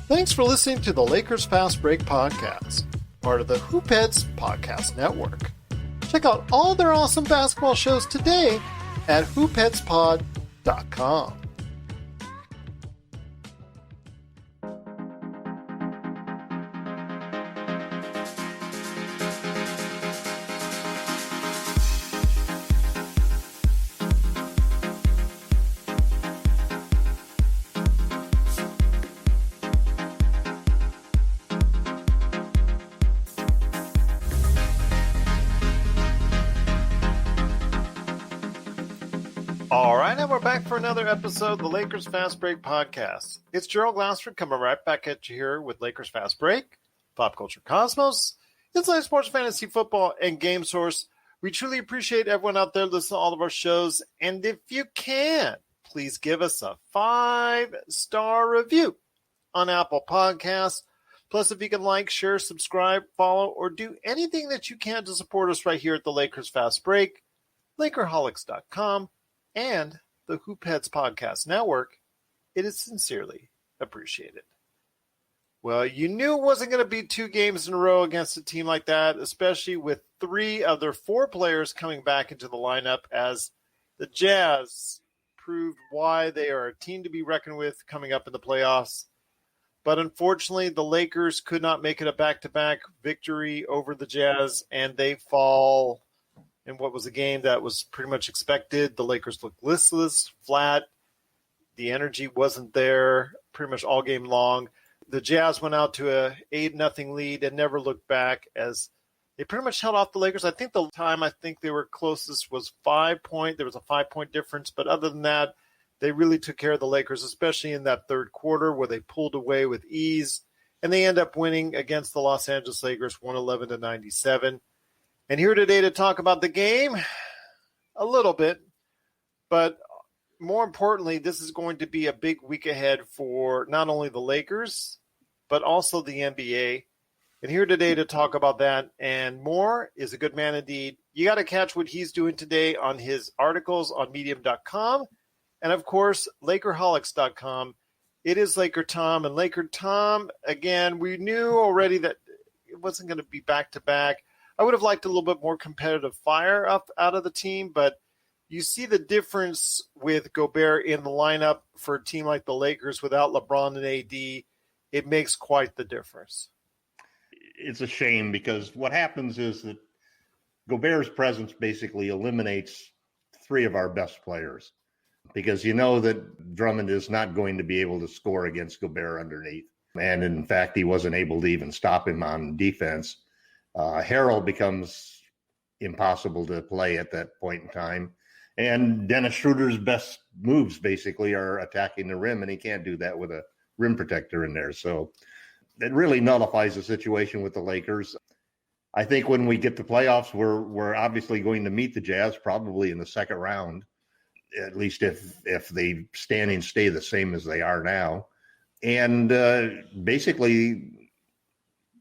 Thanks for listening to the Lakers Fast Break podcast, part of the Hoopheads Podcast Network. Check out all their awesome basketball shows today at hoopheadspod.com. All right, and we're back for another episode of the Lakers Fast Break podcast. It's Gerald Glassford coming right back at you here with Lakers Fast Break, Pop Culture Cosmos, Inside Sports Fantasy Football, and Game Source. We truly appreciate everyone out there listening to all of our shows, and if you can, please give us a 5-star review on Apple Podcasts. Plus, if you can like, share, subscribe, follow, or do anything that you can to support us right here at the Lakers Fast Break, Lakerholics.com, and the Hoopheads Podcast Network, it is sincerely appreciated. Well, you knew it wasn't going to be 2 games in a row against a team like that, especially with 3 of their 4 players coming back into the lineup, as the Jazz proved why they are a team to be reckoned with coming up in the playoffs. But unfortunately, the Lakers could not make it a back-to-back victory over the Jazz, and they fall in what was a game that was pretty much expected. The Lakers looked listless, flat. The energy wasn't there pretty much all game long. The Jazz went out to a 8-0 lead and never looked back, as they pretty much held off the Lakers. I think the time they were closest was 5 point. There was a 5-point difference. But other than that, they really took care of the Lakers, especially in that third quarter where they pulled away with ease. And they end up winning against the Los Angeles Lakers 111-97. And here today to talk about the game a little bit, but more importantly, this is going to be a big week ahead for not only the Lakers, but also the NBA. And here today to talk about that and more is a good man indeed. You got to catch what he's doing today on his articles on medium.com and, of course, Lakerholics.com. It is LakerTom. And LakerTom, again, we knew already that it wasn't going to be back-to-back. I would have liked a little bit more competitive fire up out of the team, but you see the difference with Gobert in the lineup for a team like the Lakers without LeBron and AD. It makes quite the difference. It's a shame because what happens is that Gobert's presence basically eliminates 3 of our best players, because you know that Drummond is not going to be able to score against Gobert underneath. And in fact, he wasn't able to even stop him on defense. Harold becomes impossible to play at that point in time. And Dennis Schroeder's best moves basically are attacking the rim, and he can't do that with a rim protector in there. So it really nullifies the situation with the Lakers. I think when we get to playoffs, we're obviously going to meet the Jazz probably in the second round, at least if the standings stay the same as they are now. And basically,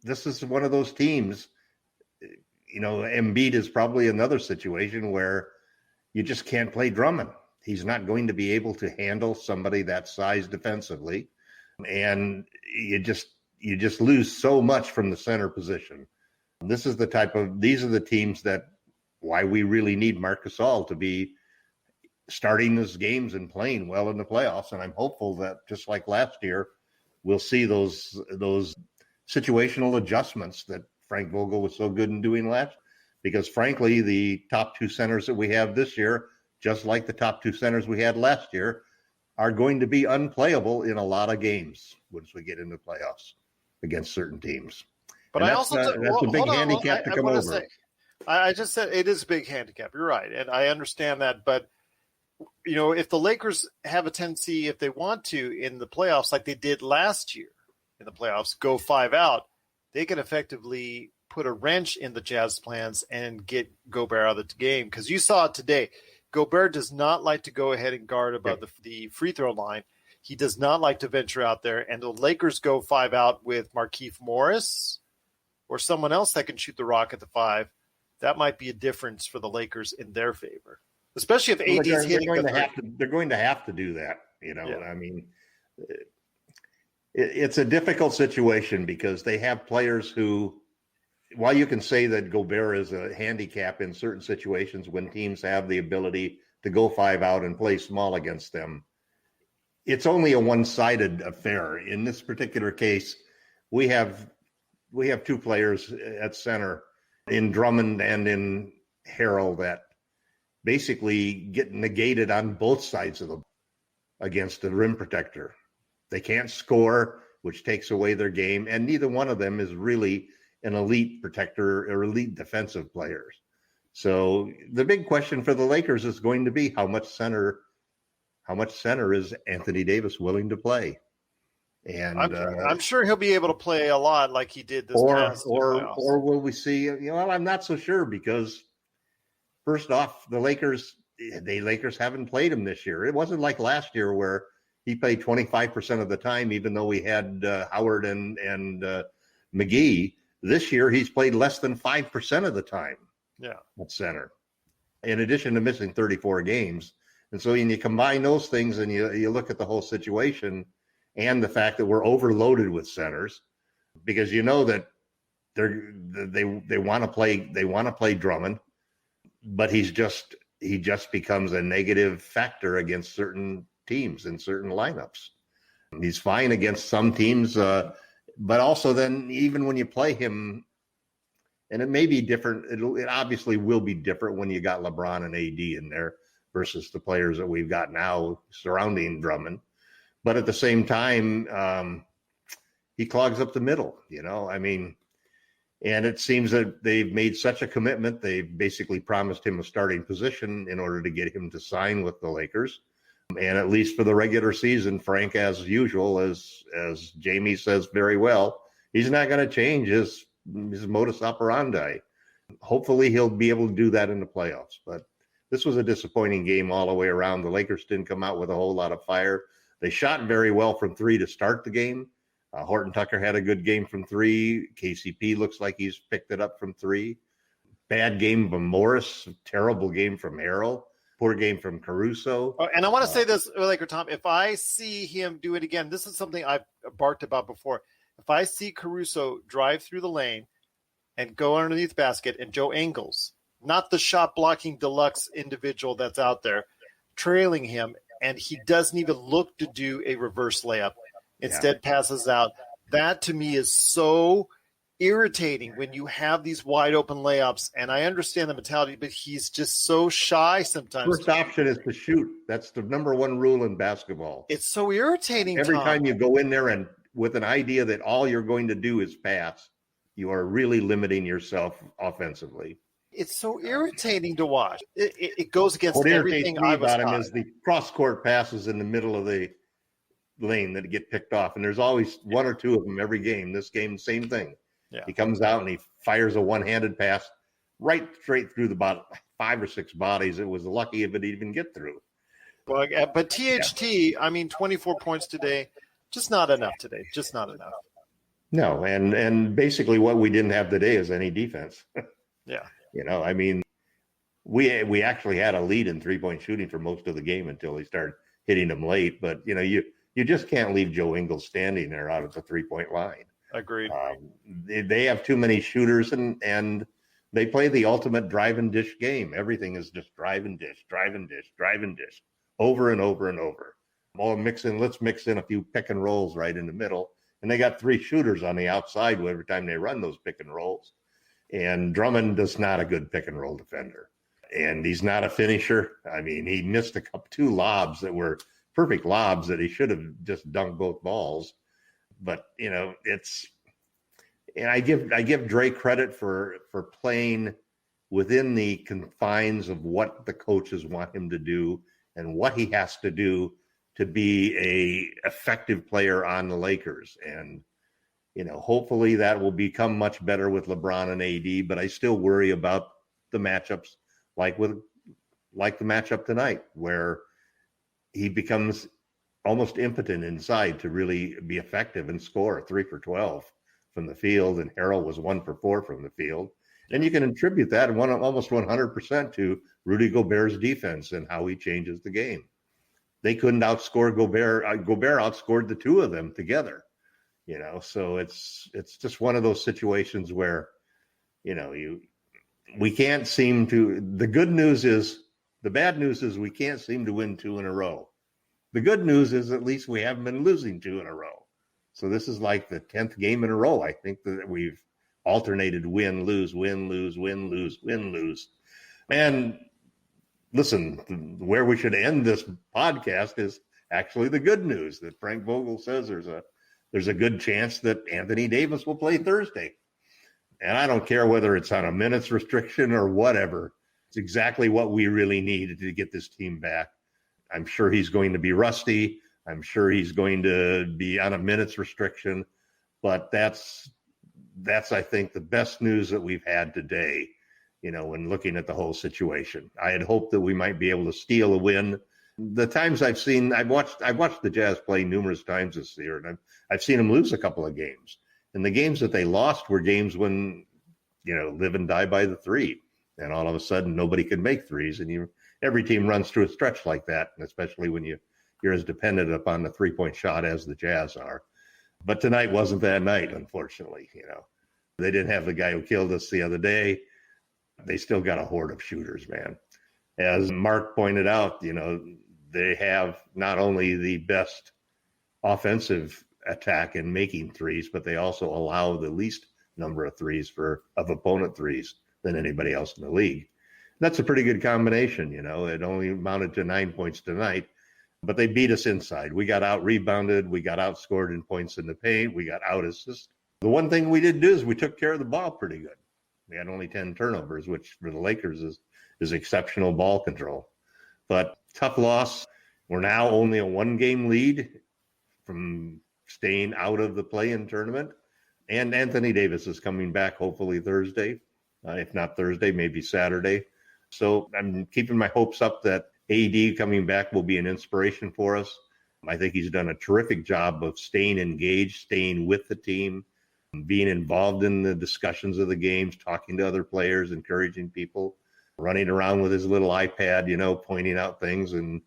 this is one of those teams. You know, Embiid is probably another situation where you just can't play Drummond. He's not going to be able to handle somebody that size defensively. And you just lose so much from the center position. These are the teams that why we really need Marc Gasol to be starting these games and playing well in the playoffs. And I'm hopeful that just like last year, we'll see those situational adjustments that Frank Vogel was so good in doing last, because frankly, the top 2 centers that we have this year, just like the top 2 centers we had last year, are going to be unplayable in a lot of games once we get into playoffs against certain teams. But that's a big handicap to come over. I just said it is a big handicap. You're right, and I understand that. But you know, if the Lakers have a tendency, if they want to, in the playoffs, like they did last year in the playoffs, go 5 out, they can effectively put a wrench in the Jazz plans and get Gobert out of the game. Because you saw it today. Gobert does not like to go ahead and guard above the free throw line. He does not like to venture out there. And the Lakers go 5 out with Markieff Morris or someone else that can shoot the rock at the 5. That might be a difference for the Lakers in their favor, especially if AD's hitting the 3. They're going to have to do that. You know, yeah. I mean, it's a difficult situation because they have players who, while you can say that Gobert is a handicap in certain situations when teams have the ability to go 5 out and play small against them, it's only a one-sided affair. In this particular case, we have 2 players at center in Drummond and in Harrell that basically get negated on both sides of the ball against the rim protector. They can't score, which takes away their game, and neither one of them is really an elite protector or elite defensive players. So the big question for the Lakers is going to be how much center is Anthony Davis willing to play? And I'm sure he'll be able to play a lot like he did this past playoffs. Or will we see, I'm not so sure because first off, the Lakers haven't played him this year. It wasn't like last year where he played 25% of the time, even though we had Howard and McGee. This year, he's played less than 5% of the time at center, in addition to missing 34 games. And so when you combine those things and you look at the whole situation and the fact that we're overloaded with centers, because you know that they want to play Drummond, but he just becomes a negative factor against certain teams in certain lineups. He's fine against some teams, but also then even when you play him, and it may be different, it obviously will be different when you got LeBron and AD in there versus the players that we've got now surrounding Drummond. But at the same time, he clogs up the middle, and it seems that they've made such a commitment. They've basically promised him a starting position in order to get him to sign with the Lakers. And at least for the regular season, Frank, as usual, as Jamie says very well, he's not going to change his modus operandi. Hopefully he'll be able to do that in the playoffs. But this was a disappointing game all the way around. The Lakers didn't come out with a whole lot of fire. They shot very well from 3 to start the game. Horton Tucker had a good game from 3. KCP looks like he's picked it up from 3. Bad game from Morris. Terrible game from Harrell. Poor game from Caruso. Oh, and I want to say this, LakerTom, if I see him do it again, this is something I've barked about before. If I see Caruso drive through the lane and go underneath the basket and Joe Ingles, not the shot blocking deluxe individual that's out there, trailing him, and he doesn't even look to do a reverse layup, instead passes out, that to me is so irritating when you have these wide open layups. And I understand the mentality, but he's just so shy sometimes. First option is to shoot. That's the number one rule in basketball. It's so irritating. Every time you go in there and with an idea that all you're going to do is pass, you are really limiting yourself offensively. It's so irritating to watch. It goes against what everything I was about him is the cross-court passes in the middle of the lane that get picked off. And there's always 1 or 2 of them every game. This game, same thing. Yeah. He comes out and he fires a one-handed pass right straight through the 5 or 6 bodies. It was lucky if it even get through. Well, but THT, 24 points today, just not enough today. Just not enough. No, and basically what we didn't have today is any defense. Yeah. We actually had a lead in 3-point shooting for most of the game until they started hitting them late. But, you just can't leave Joe Ingles standing there out at the 3-point line. Agreed. They have too many shooters and they play the ultimate drive and dish game. Everything is just drive and dish, over and over and over. Let's mix in a few pick and rolls right in the middle. And they got 3 shooters on the outside every time they run those pick and rolls. And Drummond is not a good pick and roll defender. And he's not a finisher. He missed 2 lobs that were perfect lobs that he should have just dunked both balls. But, and I give Dre credit for playing within the confines of what the coaches want him to do and what he has to do to be a effective player on the Lakers. And, hopefully that will become much better with LeBron and AD, but I still worry about the matchups like the matchup tonight where he becomes almost impotent inside to really be effective and score 3 for 12 from the field. And Harrell was 1 for 4 from the field. And you can attribute that almost 100% to Rudy Gobert's defense and how he changes the game. They couldn't outscore Gobert. Gobert outscored the 2 of them together. So it's just one of those situations where, we can't seem to. The bad news is we can't seem to win 2 in a row. The good news is at least we haven't been losing 2 in a row. So this is like the 10th game in a row. I think that we've alternated win, lose, win, lose, win, lose, win, lose. And listen, where we should end this podcast is actually the good news that Frank Vogel says there's a good chance that Anthony Davis will play Thursday. And I don't care whether it's on a minutes restriction or whatever. It's exactly what we really need to get this team back. I'm sure he's going to be rusty. I'm sure he's going to be on a minutes restriction. But that's I think, the best news that we've had today, when looking at the whole situation. I had hoped that we might be able to steal a win. The times I've watched the Jazz play numerous times this year, and I've seen them lose a couple of games. And the games that they lost were games when, live and die by the three. And all of a sudden, nobody could make threes. And every team runs through a stretch like that, and especially when you're as dependent upon the three-point shot as the Jazz are. But tonight wasn't that night, unfortunately. They didn't have the guy who killed us the other day. They still got a horde of shooters, man. As Mark pointed out, they have not only the best offensive attack in making threes, but they also allow the least number of threes of opponent threes than anybody else in the league. That's a pretty good combination. It only amounted to 9 points tonight, but they beat us inside. We got out rebounded. We got outscored in points in the paint. We got out assist. The one thing we did do is we took care of the ball pretty good. We had only 10 turnovers, which for the Lakers is exceptional ball control. But tough loss. We're now only a 1-game lead from staying out of the play-in tournament. And Anthony Davis is coming back hopefully Thursday. If not Thursday, maybe Saturday. So I'm keeping my hopes up that AD coming back will be an inspiration for us. I think he's done a terrific job of staying engaged, staying with the team, being involved in the discussions of the games, talking to other players, encouraging people, running around with his little iPad, pointing out things and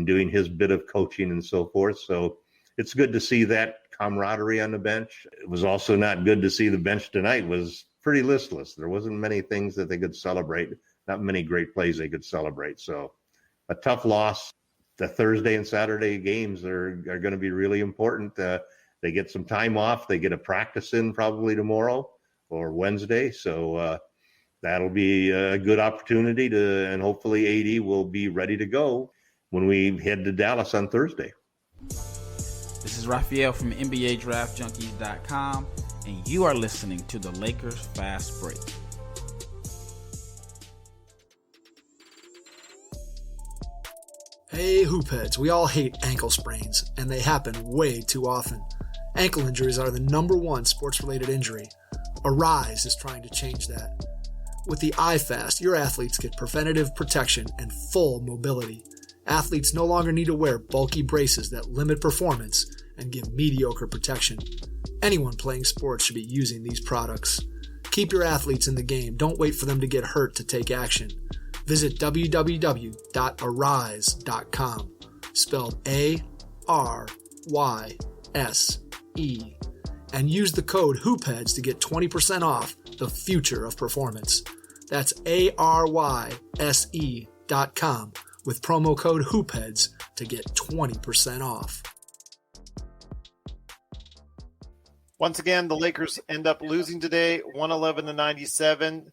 doing his bit of coaching and so forth. So it's good to see that camaraderie on the bench. It was also not good to see the bench tonight was pretty listless. There wasn't many things that they could celebrate, not many great plays they could celebrate. So a tough loss. The Thursday and Saturday games are going to be really important. They get some time off. They get a practice in probably tomorrow or Wednesday. So that'll be a good opportunity and hopefully AD will be ready to go when we head to Dallas on Thursday. This is Raphael from NBADraftJunkies.com, and you are listening to the Lakers Fast Break. Hey, hoopheads, we all hate ankle sprains, and they happen way too often. Ankle injuries are the #1 sports-related injury. Arise is trying to change that. With the iFast, your athletes get preventative protection and full mobility. Athletes no longer need to wear bulky braces that limit performance and give mediocre protection. Anyone playing sports should be using these products. Keep your athletes in the game. Don't wait for them to get hurt to take action. Visit www.arise.com, spelled ARYSE, and use the code HOOPHEADS to get 20% off the future of performance. That's ARYSE.com with promo code HOOPHEADS to get 20% off. Once again, the Lakers end up losing today, 111-97.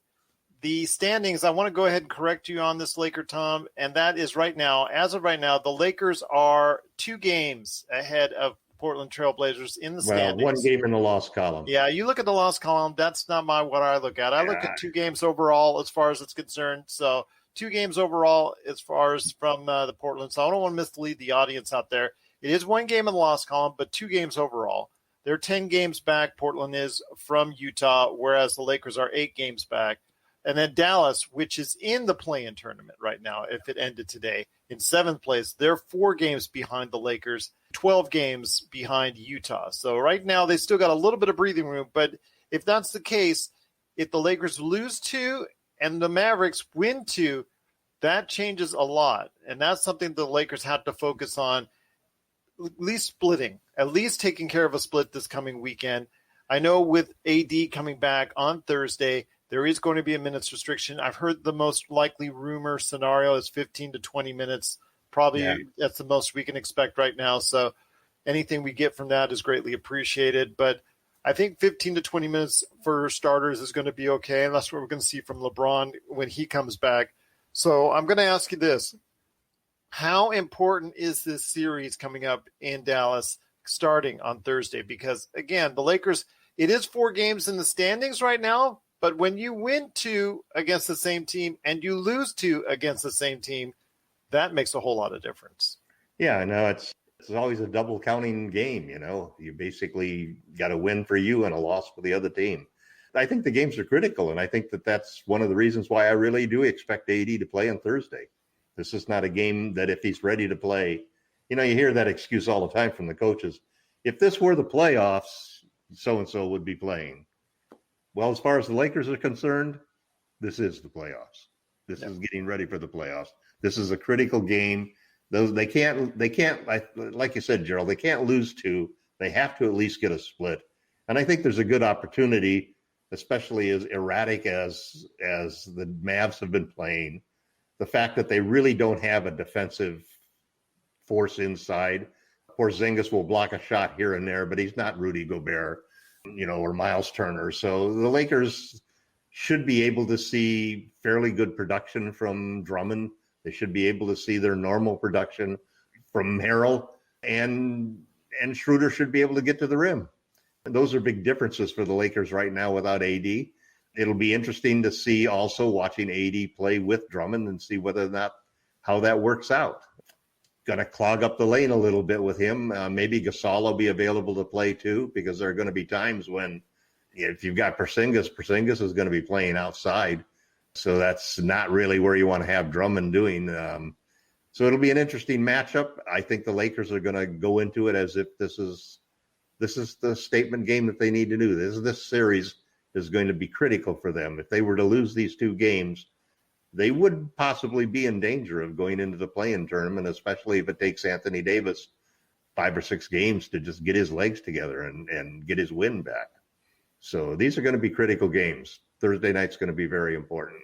The standings, I want to go ahead and correct you on this, LakerTom, and that is right now, as of right now, the Lakers are 2 games ahead of Portland Trailblazers in the standings. 1 game in the loss column. Yeah, you look at the loss column. That's not what I look at. I look at 2 games overall as far as it's concerned. So 2 games overall as far as from the Portland. So I don't want to mislead the audience out there. It is 1 game in the loss column, but 2 games overall. They're 10 games back, Portland is, from Utah, whereas the Lakers are 8 games back. And then Dallas, which is in the play-in tournament right now, if it ended today, in 7th place, they're 4 games behind the Lakers, 12 games behind Utah. So right now they still got a little bit of breathing room. But if that's the case, if the Lakers lose 2 and the Mavericks win 2, that changes a lot. And that's something the Lakers have to focus on. least splitting, at least taking care of a split this coming weekend. I know with AD coming back on Thursday, there is going to be a minutes restriction. I've heard the most likely rumor scenario is 15 to 20 minutes. Probably That's the most we can expect right now. So anything we get from that is greatly appreciated. But I think 15 to 20 minutes for starters is going to be okay. And that's what we're going to see from LeBron when he comes back. So I'm going to ask you this. How important is this series coming up in Dallas starting on Thursday? Because, again, the Lakers, it is 4 games in the standings right now. But when you win 2 against the same team and you lose 2 against the same team, that makes a whole lot of difference. Yeah, no, it's always a double counting game. You basically got a win for you and a loss for the other team. I think the games are critical, and I think that's one of the reasons why I really do expect AD to play on Thursday. This is not a game that if he's ready to play, you hear that excuse all the time from the coaches. If this were the playoffs, so-and-so would be playing. Well, as far as the Lakers are concerned, this is the playoffs. This is getting ready for the playoffs. This is a critical game. They can't, like you said, Gerald, they can't lose 2. They have to at least get a split. And I think there's a good opportunity, especially as erratic as the Mavs have been playing, the fact that they really don't have a defensive force inside. Porzingis will block a shot here and there, but he's not Rudy Gobert, or Miles Turner. So the Lakers should be able to see fairly good production from Drummond. They should be able to see their normal production from Harrell, and Schroeder should be able to get to the rim. And those are big differences for the Lakers right now without AD. It'll be interesting to see also watching AD play with Drummond and see whether or not how that works out. Going to clog up the lane a little bit with him. Maybe Gasol will be available to play too, because there are going to be times when if you've got Porzingis is going to be playing outside. So that's not really where you want to have Drummond doing. So it'll be an interesting matchup. I think the Lakers are going to go into it as if this is the statement game that they need to do. This series is going to be critical for them. If they were to lose these 2 games, they would possibly be in danger of going into the play-in tournament, especially if it takes Anthony Davis 5 or 6 games to just get his legs together and get his win back. So these are going to be critical games. Thursday night's going to be very important.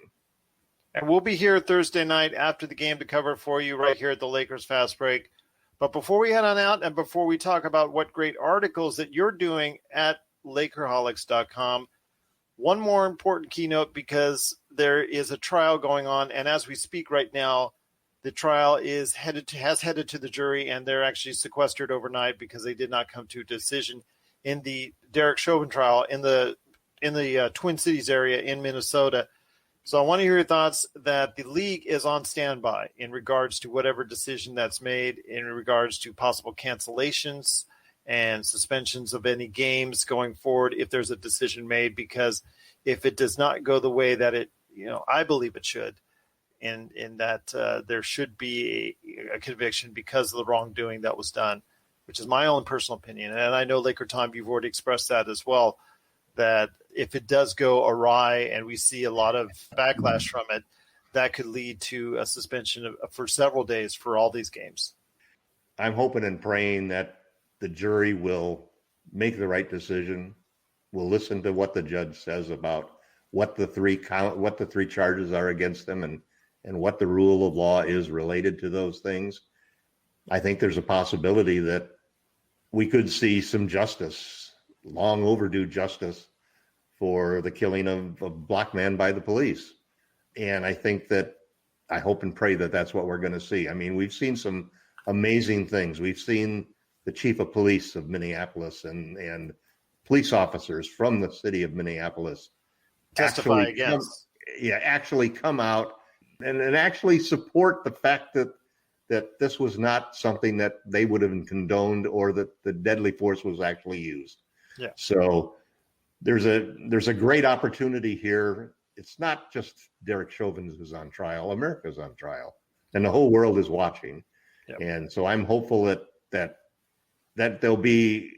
And we'll be here Thursday night after the game to cover it for you right here at the Lakers Fast Break. But before we head on out and before we talk about what great articles that you're doing at Lakerholics.com, one more important keynote, because there is a trial going on. And as we speak right now, the trial has headed to the jury, and they're actually sequestered overnight because they did not come to a decision in the Derek Chauvin trial in the Twin Cities area in Minnesota. So I want to hear your thoughts that the league is on standby in regards to whatever decision that's made, in regards to possible cancellations and suspensions of any games going forward if there's a decision made, because if it does not go the way that it, I believe it should, in that there should be a conviction because of the wrongdoing that was done, which is my own personal opinion. And I know, LakerTom, you've already expressed that as well, that if it does go awry and we see a lot of backlash from it, that could lead to a suspension for several days for all these games. I'm hoping and praying that the jury will make the right decision, will listen to what the judge says about what the 3 charges are against them and what the rule of law is related to those things. I think there's a possibility that we could see some justice, long overdue justice, for the killing of a black man by the police. And I think that I hope and pray that that's what we're going to see. I mean, we've seen some amazing things. We've seen the chief of police of Minneapolis and police officers from the city of Minneapolis testify against. Actually come out and actually support the fact that this was not something that they would have condoned, or that the deadly force was actually used. Yeah. So there's a great opportunity here. It's not just Derek Chauvin who's on trial. America's on trial, and the whole world is watching. Yep. And so I'm hopeful that there'll be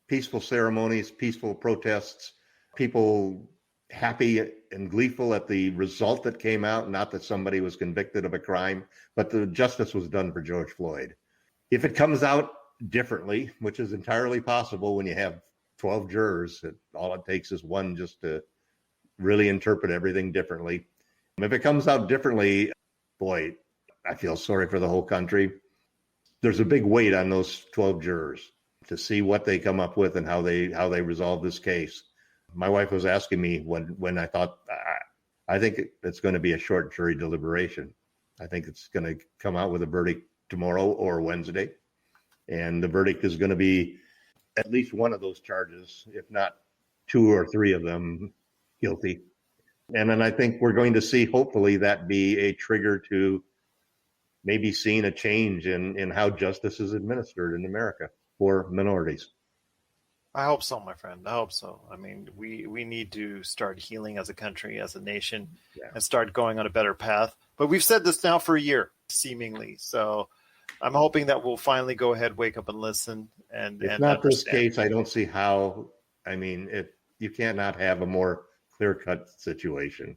peaceful ceremonies, peaceful protests, people happy and gleeful at the result that came out, not that somebody was convicted of a crime, but the justice was done for George Floyd. If it comes out differently, which is entirely possible when you have 12 jurors. All it takes is one just to really interpret everything differently. If it comes out differently, boy, I feel sorry for the whole country. There's a big weight on those 12 jurors to see what they come up with and how they resolve this case. My wife was asking me when I thought, I think it's going to be a short jury deliberation. I think it's going to come out with a verdict tomorrow or Wednesday. And the verdict is going to be at least one of those charges, if not 2 or 3 of them, guilty. And then I think we're going to see, hopefully, that be a trigger to maybe seeing a change in how justice is administered in America for minorities. I hope so, my friend. I hope so. I mean, we need to start healing as a country, as a nation, and start going on a better path. But we've said this now for a year, seemingly. So I'm hoping that we'll finally go ahead, wake up and listen. And if not this case, I don't see how. I mean, you cannot have a more clear-cut situation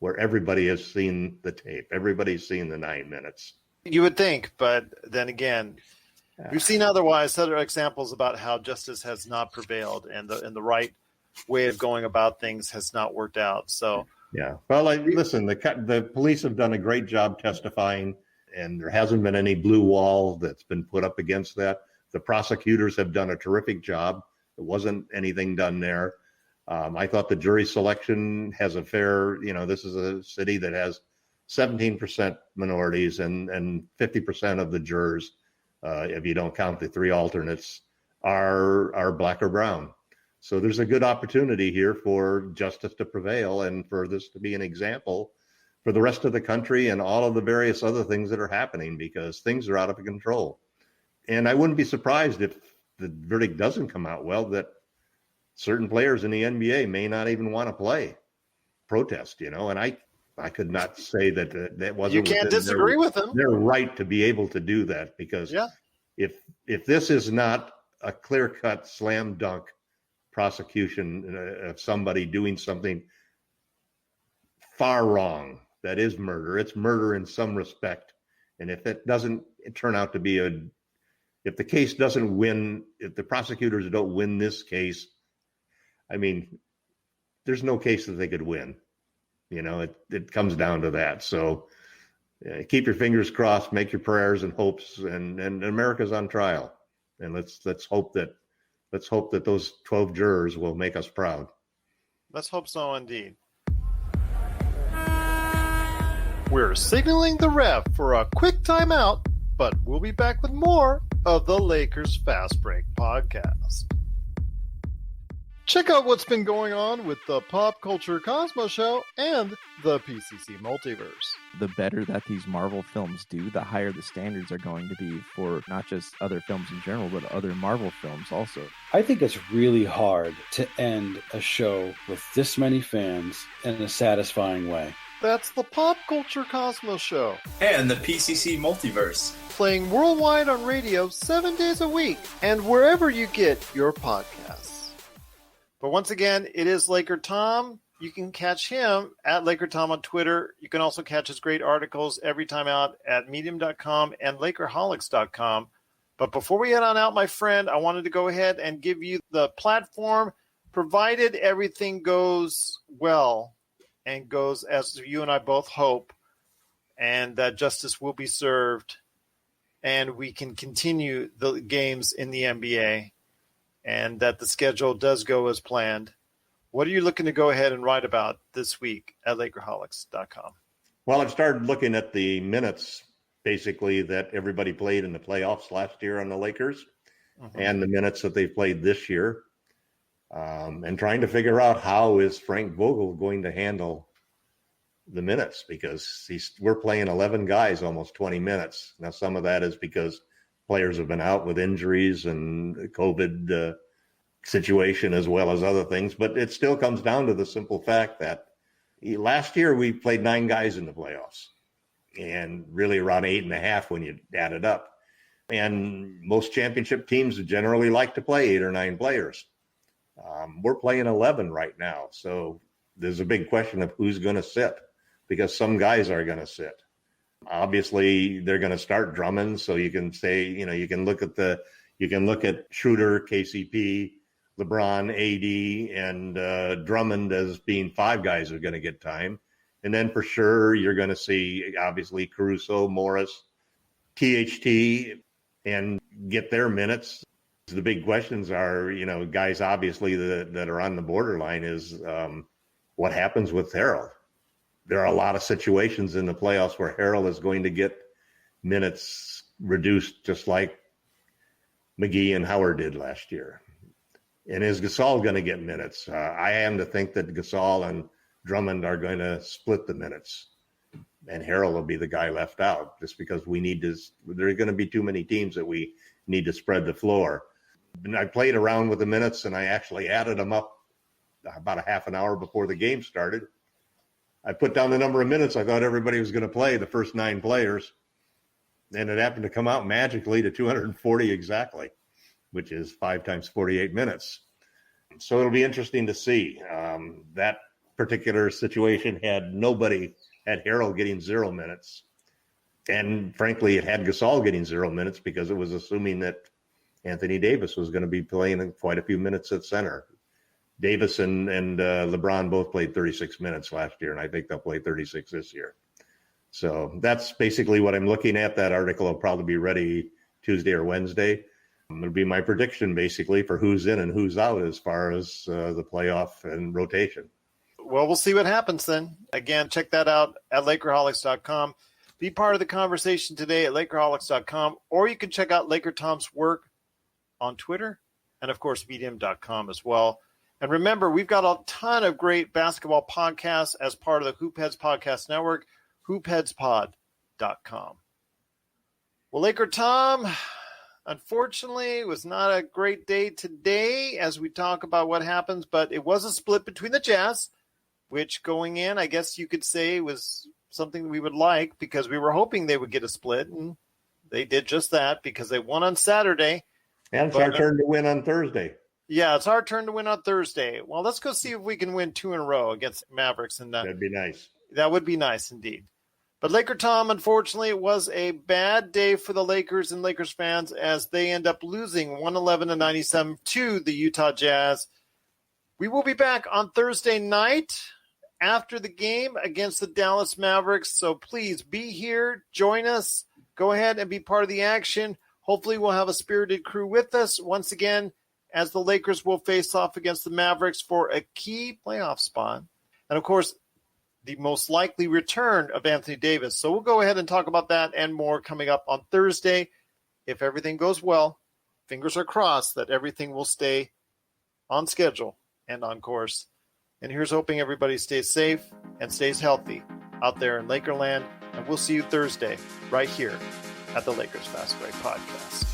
where everybody has seen the tape. Everybody's seen the 9 minutes. You would think, but then again, we've seen otherwise, other examples about how justice has not prevailed and the right way of going about things has not worked out. So yeah, well, listen, the police have done a great job testifying, and there hasn't been any blue wall that's been put up against that. The prosecutors have done a terrific job. There wasn't anything done there. I thought the jury selection has a fair, this is a city that has 17% minorities and 50% of the jurors, if you don't count the 3 alternates, are black or brown. So there's a good opportunity here for justice to prevail and for this to be an example for the rest of the country and all of the various other things that are happening, because things are out of control. And I wouldn't be surprised if the verdict doesn't come out well, that certain players in the NBA may not even want to play, protest, and I could not say that wasn't. You can't disagree with them. Their right to be able to do that, because if this is not a clear-cut slam dunk prosecution of somebody doing something far wrong, that is murder. It's murder in some respect. And if it doesn't turn out to be if the case doesn't win, if the prosecutors don't win this case, I mean, there's no case that they could win. It comes down to that. So keep your fingers crossed, make your prayers and hopes, and America's on trial. And let's hope that those 12 jurors will make us proud. Let's hope so indeed. We're signaling the ref for a quick timeout, but we'll be back with more of the Lakers Fast Break podcast. Check out what's been going on with the Pop Culture Cosmos Show and the PCC Multiverse. The better that these Marvel films do, the higher the standards are going to be for not just other films in general, but other Marvel films also. I think it's really hard to end a show with this many fans in a satisfying way. That's the Pop Culture Cosmos Show. And the PCC Multiverse. Playing worldwide on radio 7 days a week and wherever you get your podcasts. But once again, it is Laker Tom. You can catch him at LakerTom on Twitter. You can also catch his great articles every time out at medium.com and Lakerholics.com. But before we head on out, my friend, I wanted to go ahead and give you the platform, provided everything goes well and goes as you and I both hope, and that justice will be served and we can continue the games in the NBA and that the schedule does go as planned. What are you looking to go ahead and write about this week at Lakerholics.com? Well, I've started looking at the minutes, basically, that everybody played in the playoffs last year on the Lakers, and the minutes that they played this year, and trying to figure out how is Frank Vogel going to handle the minutes, because we're playing 11 guys almost 20 minutes. Now, some of that is because players have been out with injuries and COVID situation as well as other things. But it still comes down to the simple fact that last year we played 9 guys in the playoffs, and really around 8.5 when you add it up. And most championship teams generally like to play 8 or 9 players. We're playing 11 right now. So there's a big question of who's going to sit, because some guys are going to sit. Obviously, they're going to start Drummond, so you can say, you can look at You can look at Schroeder, KCP, LeBron, AD, and Drummond as being 5 guys who are going to get time. And then for sure, you're going to see, obviously, Caruso, Morris, THT, and get their minutes. The big questions are, guys obviously that are on the borderline is what happens with Harrell. There are a lot of situations in the playoffs where Harrell is going to get minutes reduced just like McGee and Howard did last year. And is Gasol going to get minutes? I am to think that Gasol and Drummond are going to split the minutes. And Harrell will be the guy left out just because there are going to be too many teams that we need to spread the floor. And I played around with the minutes, and I actually added them up about a half an hour before the game started. I put down the number of minutes I thought everybody was going to play, the first 9 players, and it happened to come out magically to 240 exactly, which is 5 times 48 minutes. So it'll be interesting to see. That particular situation had Harrell getting 0 minutes. And frankly, it had Gasol getting 0 minutes because it was assuming that Anthony Davis was going to be playing quite a few minutes at center. Davis and LeBron both played 36 minutes last year, and I think they'll play 36 this year. So that's basically what I'm looking at. That article will probably be ready Tuesday or Wednesday. It'll be my prediction, basically, for who's in and who's out as far as the playoff and rotation. Well, we'll see what happens then. Again, check that out at Lakerholics.com. Be part of the conversation today at Lakerholics.com, or you can check out LakerTom's work on Twitter and, of course, Medium.com as well. And remember, we've got a ton of great basketball podcasts as part of the Hoopheads Podcast Network, hoopheadspod.com. Well, Laker Tom, unfortunately, it was not a great day today as we talk about what happens, but it was a split between the Jazz, which going in, I guess you could say was something we would like because we were hoping they would get a split, and they did just that because they won on Saturday. And it's our turn to win on Thursday. Yeah, it's our turn to win on Thursday. Well, let's go see if we can win 2 in a row against Mavericks. And that'd be nice. That would be nice indeed. But Laker Tom, unfortunately, it was a bad day for the Lakers and Lakers fans as they end up losing 111-97 to the Utah Jazz. We will be back on Thursday night after the game against the Dallas Mavericks. So please be here, join us, go ahead and be part of the action. Hopefully we'll have a spirited crew with us once again as the Lakers will face off against the Mavericks for a key playoff spot. And, of course, the most likely return of Anthony Davis. So we'll go ahead and talk about that and more coming up on Thursday. If everything goes well, fingers are crossed that everything will stay on schedule and on course. And here's hoping everybody stays safe and stays healthy out there in Lakerland. And we'll see you Thursday right here at the Lakers Fast Break Podcast.